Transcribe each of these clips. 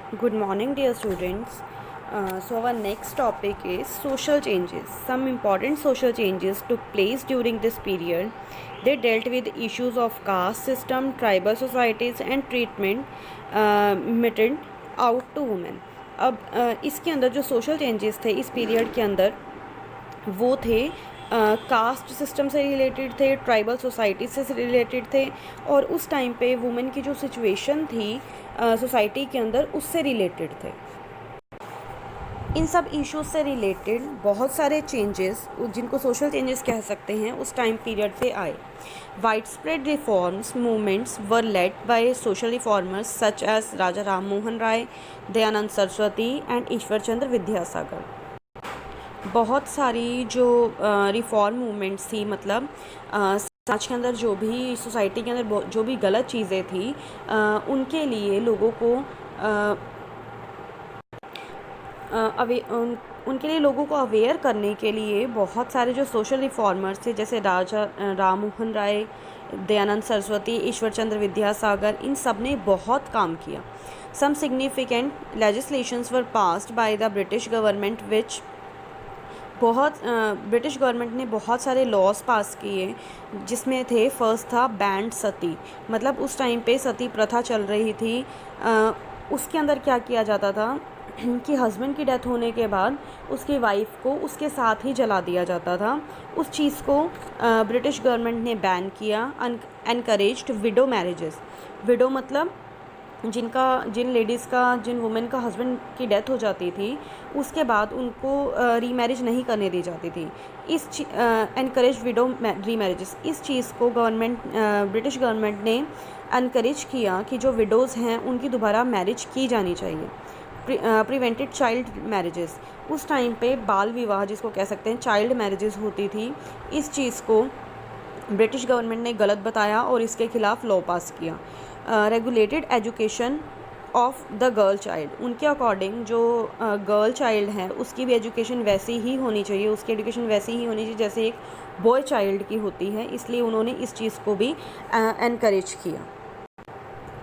Good morning, dear students. So our next topic is social changes. Some important social changes took place during this period. They dealt with issues of caste system, tribal societies, and treatment meted out to women. अब इसके अंदर जो social changes थे इस period के अंदर वो थे कास्ट सिस्टम से रिलेटेड थे, ट्राइबल सोसाइटी से रिलेटेड थे, और उस टाइम पे वुमेन की जो सिचुएशन थी सोसाइटी के अंदर उससे रिलेटेड थे। इन सब इश्यूज से रिलेटेड बहुत सारे चेंजेस, जिनको सोशल चेंजेस कह सकते हैं, उस टाइम पीरियड पे आए। Wide spread reforms movements were led by social reformers such as Raja Ram Mohan Roy, Dayanand Saraswati and Ishwar Chandra Vidyasagar. बहुत सारी जो रिफॉर्म मूवमेंट्स थी, मतलब समाज के अंदर जो भी, सोसाइटी के अंदर जो भी गलत चीज़ें थी उनके लिए लोगों को उनके लिए लोगों को अवेयर करने के लिए बहुत सारे जो सोशल रिफॉर्मर्स थे, जैसे राजा राम मोहन राय, दयानंद सरस्वती, ईश्वर चंद्र विद्यासागर, इन सब ने बहुत काम किया। Some significant legislations were passed by the British government which British government ने बहुत सारे लॉज पास किए, जिसमें थे, फर्स्ट था बैंड सती। मतलब उस टाइम पे सती प्रथा चल रही थी। उसके अंदर क्या किया जाता था कि हस्बैंड की डेथ होने के बाद उसकी वाइफ को उसके साथ ही जला दिया जाता था। उस चीज़ को ब्रिटिश गवर्नमेंट ने बैन किया। Encouraged window marriages. विडो मतलब जिन वुमेन का हस्बैंड की डेथ हो जाती थी, उसके बाद उनको रीमैरिज नहीं करने दी जाती थी। एनकरेज विडो रीमैरिजेस, इस चीज़ को ब्रिटिश गवर्नमेंट ने एनकरेज किया कि जो विडोज़ हैं उनकी दोबारा मैरिज की जानी चाहिए। प्रिवेंटेड चाइल्ड मैरिजेस, उस टाइम पे बाल विवाह जिसको कह सकते हैं, चाइल्ड मैरिजेस होती थी। इस चीज़ को ब्रिटिश गवर्नमेंट ने गलत बताया और इसके खिलाफ लॉ पास किया। Regulated education of the girl child, उनके अकॉर्डिंग जो गर्ल चाइल्ड है उसकी भी एजुकेशन वैसी ही होनी चाहिए, उसकी एजुकेशन वैसी ही होनी चाहिए जैसे एक बॉय चाइल्ड की होती है, इसलिए उन्होंने इस चीज़ को भी एनकरेज किया।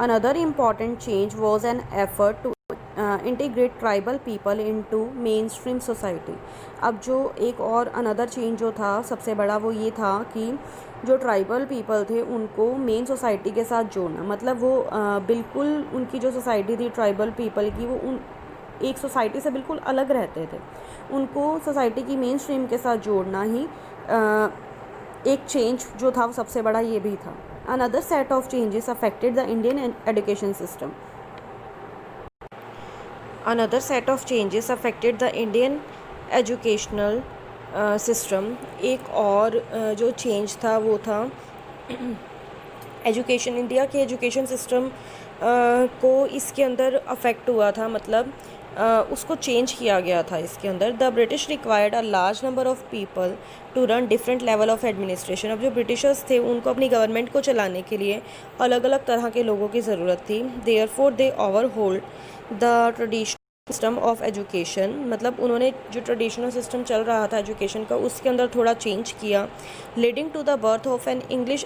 Another important change was an effort to integrate tribal people into mainstream society. अब जो एक और अनदर चेंज जो था सबसे बड़ा, वो ये था कि जो ट्राइबल पीपल थे उनको मेन सोसाइटी के साथ जोड़ना। मतलब वो बिल्कुल उनकी जो सोसाइटी थी ट्राइबल पीपल की, वो एक सोसाइटी से बिल्कुल अलग रहते थे। उनको सोसाइटी की मेन स्ट्रीम के साथ जोड़ना ही एक चेंज जो था वो सबसे बड़ा ये भी था। Another set of changes affected the Indian education system. Another set of changes affected the Indian educational system. एक और जो चेंज था वो था एजुकेशन, इंडिया के एजुकेशन सिस्टम को इसके अंदर अफेक्ट हुआ था, मतलब उसको चेंज किया गया था इसके अंदर। The British required a large number of people to run different level of administration. अब जो ब्रिटिशर्स थे उनको अपनी गवर्नमेंट को चलाने के लिए अलग अलग तरह के लोगों की ज़रूरत थी। Therefore they overhauled the traditional system of education, मतलब उन्होंने जो ट्रेडिशनल सिस्टम चल रहा था एजुकेशन का उसके अंदर थोड़ा चेंज किया। Leading to the birth of an English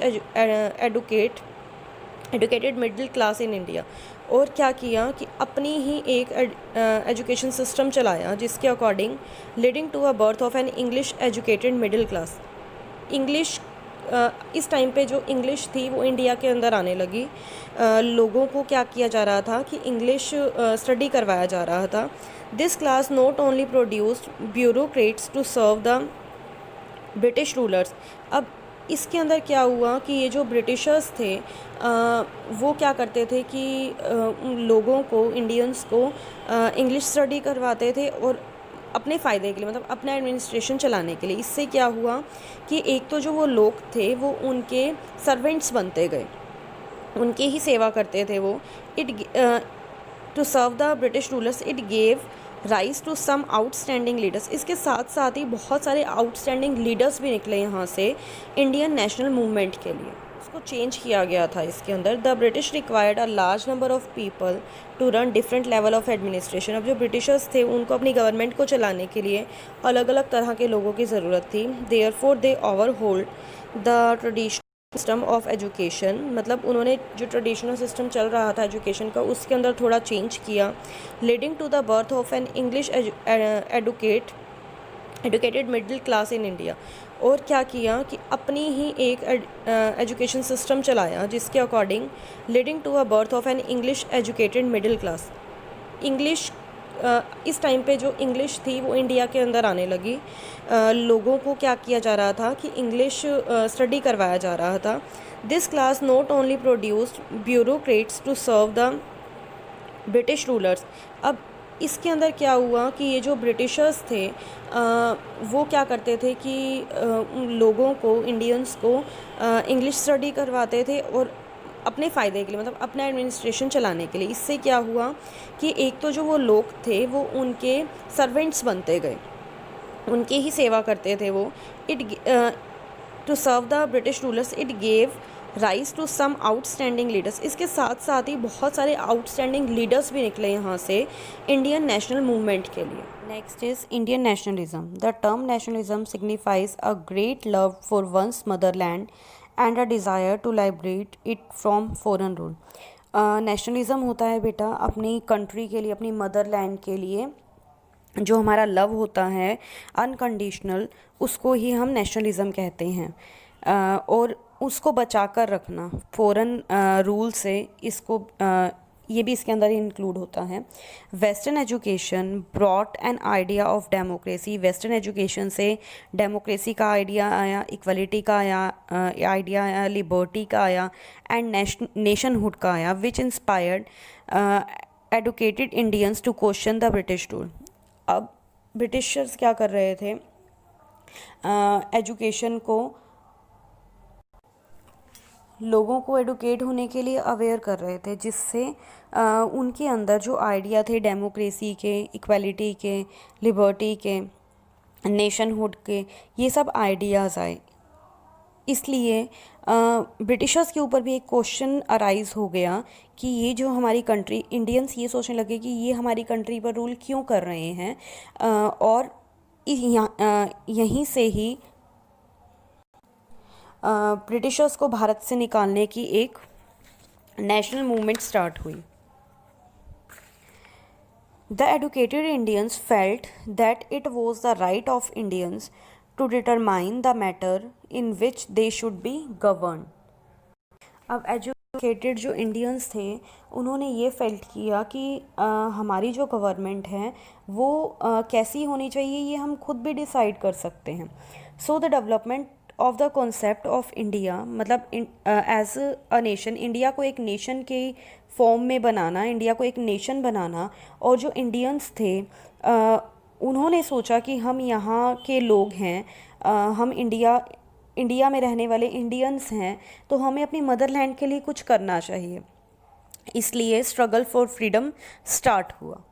educated middle class in India. और क्या किया कि अपनी ही एक एजुकेशन सिस्टम चलाया जिसके according leading to a birth of an English educated middle class. English इस टाइम पे जो इंग्लिश थी वो इंडिया के अंदर आने लगी। लोगों को क्या किया जा रहा था कि इंग्लिश स्टडी करवाया जा रहा था। This class not only produced bureaucrats to serve the British rulers. अब इसके अंदर क्या हुआ कि ये जो ब्रिटिशर्स थे वो क्या करते थे कि लोगों को, इंडियंस को इंग्लिश स्टडी करवाते थे और अपने फ़ायदे के लिए, मतलब अपना एडमिनिस्ट्रेशन चलाने के लिए। इससे क्या हुआ कि एक तो जो वो लोग थे वो उनके सर्वेंट्स बनते गए, उनकी ही सेवा करते थे वो। To serve the British rulers it gave rise to some outstanding leaders. इसके साथ साथ ही बहुत सारे आउटस्टैंडिंग लीडर्स भी निकले यहाँ से इंडियन नेशनल मूवमेंट के लिए। उसको चेंज किया गया था इसके अंदर। The British required a large number of people to run different level of administration. अब जो ब्रिटिशर्स थे उनको अपनी गवर्नमेंट को चलाने के लिए अलग अलग तरह के लोगों की ज़रूरत थी। Therefore they overhauled the traditional system of education, मतलब उन्होंने जो ट्रेडिशनल सिस्टम चल रहा था एजुकेशन का उसके अंदर थोड़ा चेंज किया, leading to the birth of an English educated middle class in India. और क्या किया कि अपनी ही एक एजुकेशन सिस्टम चलाया जिसके according leading to a birth of an English educated middle class. English इस टाइम पे जो इंग्लिश थी वो इंडिया के अंदर आने लगी। लोगों को क्या किया जा रहा था कि इंग्लिश स्टडी करवाया जा रहा था। This class not only produced bureaucrats to serve the British rulers. अब इसके अंदर क्या हुआ कि ये जो ब्रिटिशर्स थे वो क्या करते थे कि लोगों को, इंडियंस को इंग्लिश स्टडी करवाते थे और अपने फ़ायदे के लिए, मतलब अपना एडमिनिस्ट्रेशन चलाने के लिए। इससे क्या हुआ कि एक तो जो वो लोग थे वो उनके सर्वेंट्स बनते गए, उनकी ही सेवा करते थे वो। It to serve the British rulers it gave rise to some outstanding leaders. इसके साथ साथ ही बहुत सारे आउटस्टैंडिंग लीडर्स भी निकले यहाँ से इंडियन नेशनल मूवमेंट के लिए। Next is Indian nationalism. The term nationalism signifies a great love for one's motherland and a desire to liberate it from foreign rule. Nationalism होता है बेटा अपनी कंट्री के लिए, अपनी मदरलैंड के लिए जो हमारा लव होता है अनकंडीशनल, उसको ही हम नेशनलिज्म कहते हैं। और उसको बचा कर रखना फॉरेन रूल से, इसको ये भी इसके अंदर इंक्लूड होता है। Western education brought an idea of democracy. Western education से डेमोक्रेसी का आइडिया आया, इक्वलिटी का आइडिया आया, लिबर्टी का आया एंड नेशनहुड का आया, which inspired educated Indians to question the British rule. अब ब्रिटिशर्स क्या कर रहे थे, एजुकेशन को, लोगों को एडुकेट होने के लिए अवेयर कर रहे थे, जिससे उनके अंदर जो आइडिया थे डेमोक्रेसी के, इक्वलिटी के, लिबर्टी के, नेशनहुड के, ये सब आइडियाज़ आए। इसलिए ब्रिटिशर्स के ऊपर भी एक क्वेश्चन अराइज हो गया कि ये जो हमारी कंट्री, इंडियंस ये सोचने लगे कि ये हमारी कंट्री पर रूल क्यों कर रहे हैं। और यहीं से ही ब्रिटिशर्स को भारत से निकालने की एक नेशनल मूवमेंट स्टार्ट हुई। The educated Indians felt that it was the right of Indians to determine the matter in which they should be govern. अब एजुकेटेड जो इंडियंस थे उन्होंने ये फेल्ट किया कि हमारी जो गवर्नमेंट है वो कैसी होनी चाहिए, ये हम खुद भी डिसाइड कर सकते हैं। So the development of the concept of India, मतलब एज अ नेशन, इंडिया को एक नेशन के फॉर्म में बनाना, इंडिया को एक नेशन बनाना। और जो इंडियंस थे उन्होंने सोचा कि हम यहाँ के लोग हैं, हम इंडिया में रहने वाले इंडियंस हैं, तो हमें अपनी मदरलैंड के लिए कुछ करना चाहिए। इसलिए स्ट्रगल फॉर फ्रीडम स्टार्ट हुआ।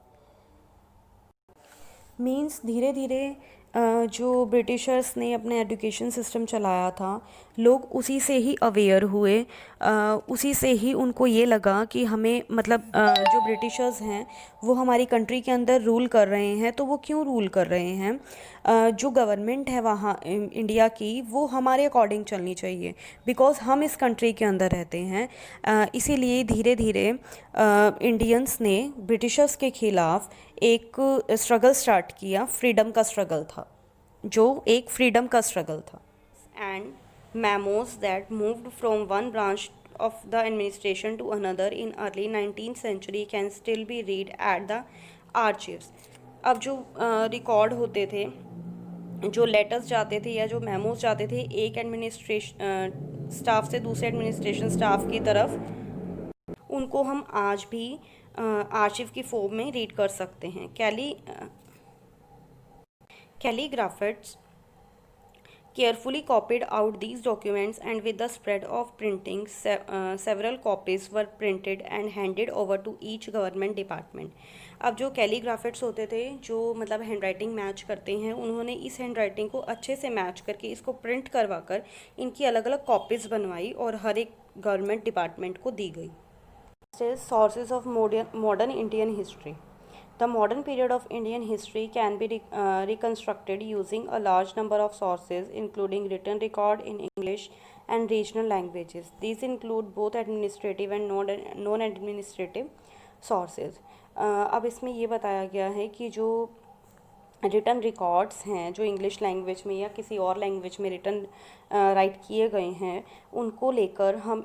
मीन्स धीरे धीरे जो ब्रिटिशर्स ने अपना एजुकेशन सिस्टम चलाया था, लोग उसी से ही अवेयर हुए, उसी से ही उनको ये लगा कि हमें, मतलब जो ब्रिटिशर्स हैं वो हमारी कंट्री के अंदर रूल कर रहे हैं, तो वो क्यों रूल कर रहे हैं, जो गवर्नमेंट है वहाँ इंडिया की वो हमारे अकॉर्डिंग चलनी चाहिए, बिकॉज़ हम इस कंट्री के अंदर रहते हैं। इसीलिए धीरे धीरे इंडियंस ने ब्रिटिशर्स के ख़िलाफ़ एक स्ट्रगल स्टार्ट किया। फ्रीडम का स्ट्रगल था, जो एक फ्रीडम का स्ट्रगल था। And memos that moved from one branch of the administration to another in early 19th century can still be read at the archives। अब जो रिकॉर्ड होते थे, जो लेटर्स जाते थे या जो मेमोज जाते थे एक एडमिनिस्ट्रेशन स्टाफ से दूसरे एडमिनिस्ट्रेशन स्टाफ की तरफ, उनको हम आज भी आर्चिव की फॉर्म में रीड कर सकते हैं। Calligraphers carefully copied out these documents, and with the spread of printing, several copies were printed and handed over to each government department। अब जो कैलीग्राफर्स होते थे, जो मतलब हैंड राइटिंग मैच करते हैं, उन्होंने इस हैंड राइटिंग को अच्छे से मैच करके इसको प्रिंट करवा कर इनकी अलग अलग कॉपीज़ बनवाई और हर एक गवर्नमेंट डिपार्टमेंट को दी गई। Sources of modern Indian history. The modern period of Indian history can be reconstructed using a large number of sources, including written record in English and regional languages. These include both administrative and non-administrative sources. अब इसमें ये बताया गया है कि जो written records हैं जो इंग्लिश लैंग्वेज में या किसी और लैंग्वेज में रिटन राइट किए गए हैं, उनको लेकर हम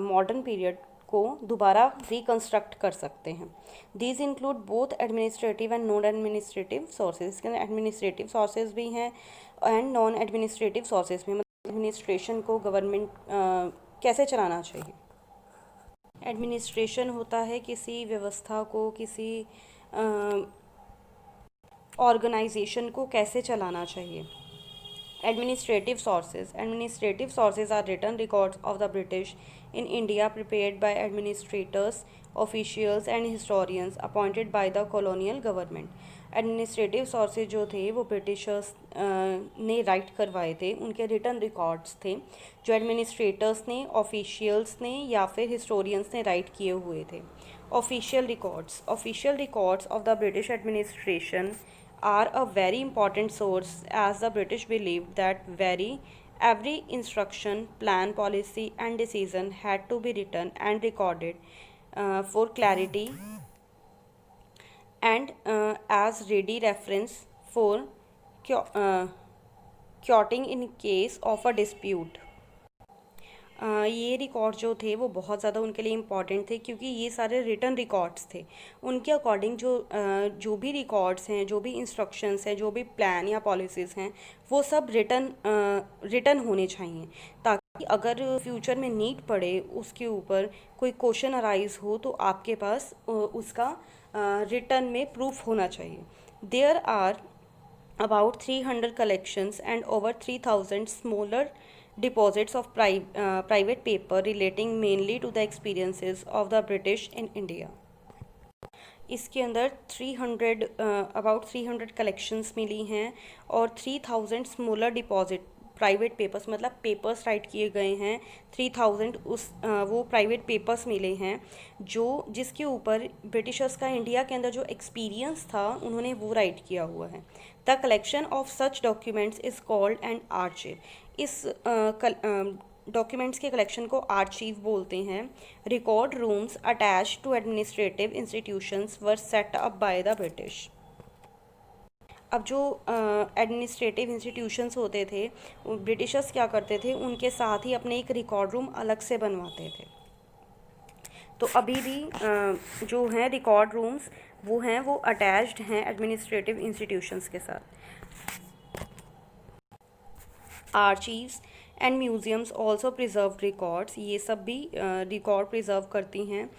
मॉडर्न पीरियड को दोबारा रिकंस्ट्रक्ट कर सकते हैं. These include both administrative and non administrative sources. इसके अंदर एडमिनिस्ट्रेटिव सोर्सेज भी हैं एंड नॉन एडमिनिस्ट्रेटिव सोर्सेज भी. मतलब एडमिनिस्ट्रेशन को गवर्नमेंट कैसे चलाना चाहिए. एडमिनिस्ट्रेशन होता है किसी व्यवस्था को, किसी ऑर्गेनाइजेशन को कैसे चलाना चाहिए. Administrative sources. Administrative sources are written records of the British in India prepared by administrators, officials and historians appointed by the colonial government. Administrative sources जो थे वो ब्रिटिशर्स ने राइट करवाए थे, उनके रिटन रिकॉर्ड्स थे जो एडमिनिस्ट्रेटर्स ने, ऑफिशियल्स ने या फिर हिस्टोरियंस ने राइट किए हुए थे. Official records. Official records of the British administration are a very important source, as the British believed that every instruction, plan, policy and decision had to be written and recorded for clarity and as ready reference for quoting in case of a dispute. ये record जो थे वो बहुत ज़्यादा उनके लिए important थे, क्योंकि ये सारे रिटन रिकॉर्ड्स थे. उनके अकॉर्डिंग जो भी रिकॉर्ड्स हैं, जो भी इंस्ट्रक्शंस हैं, जो भी प्लान या पॉलिसीज़ हैं, वो सब रिटन होने चाहिए, ताकि अगर फ्यूचर में नीड पड़े, उसके ऊपर कोई क्वेश्चन अराइज हो, तो आपके पास उसका रिटन में प्रूफ होना चाहिए. There are about 300 collections and over 3000 smaller deposits of private paper relating mainly to the experiences of the British in India. इसके अंदर about 300 कलेक्शंस मिली हैं और 3000 स्मॉलर डिपॉजिट प्राइवेट पेपर्स, मतलब पेपर्स राइट किए गए हैं. 3000 वो प्राइवेट पेपर्स मिले हैं जिसके ऊपर ब्रिटिशर्स का इंडिया के अंदर जो एक्सपीरियंस था उन्होंने वो राइट किया हुआ है. The collection of such documents is called an archive. इस डॉक्यूमेंट्स के कलेक्शन को आर्चीव बोलते हैं. Record rooms attach to administrative institutions were set up by the British. अब जो एडमिनिस्ट्रेटिव इंस्टीट्यूशंस होते थे, ब्रिटिशर्स क्या करते थे, उनके साथ ही अपने एक रिकॉर्ड रूम अलग से बनवाते थे. तो अभी भी जो हैं रिकॉर्ड रूम्स वो अटैच्ड हैं एडमिनिस्ट्रेटिव इंस्टीट्यूशंस के साथ. Archives and museums also preserve records. ये सब भी रिकॉर्ड प्रिजर्व करती हैं.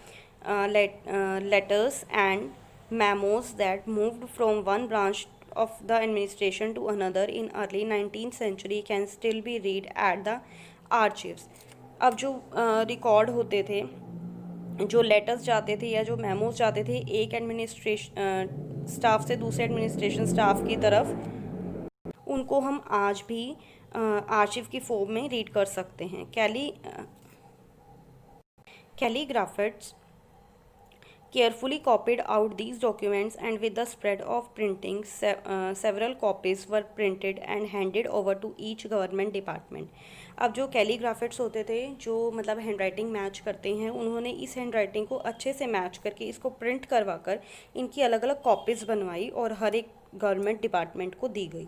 Letters and memos that moved from one branch of the administration to another in early 19th century can still be read at the archives. अब जो record होते थे, जो लेटर्स जाते थे या जो मेमोज जाते थे एक एडमिनिस्ट्रेशन स्टाफ से दूसरे एडमिनिस्ट्रेशन स्टाफ की तरफ, उनको हम आज भी आर्चिव की फॉर्म में रीड कर सकते हैं. Calligraphers carefully copied out these documents, and with the spread of printing, several copies were printed and handed over to each government department. अब जो कैलीग्राफर्स होते थे, जो मतलब हैंड राइटिंग मैच करते हैं, उन्होंने इस हैंड राइटिंग को अच्छे से मैच करके इसको प्रिंट करवा कर इनकी अलग अलग कॉपीज़ बनवाई और हर एक गवर्नमेंट डिपार्टमेंट को दी गई.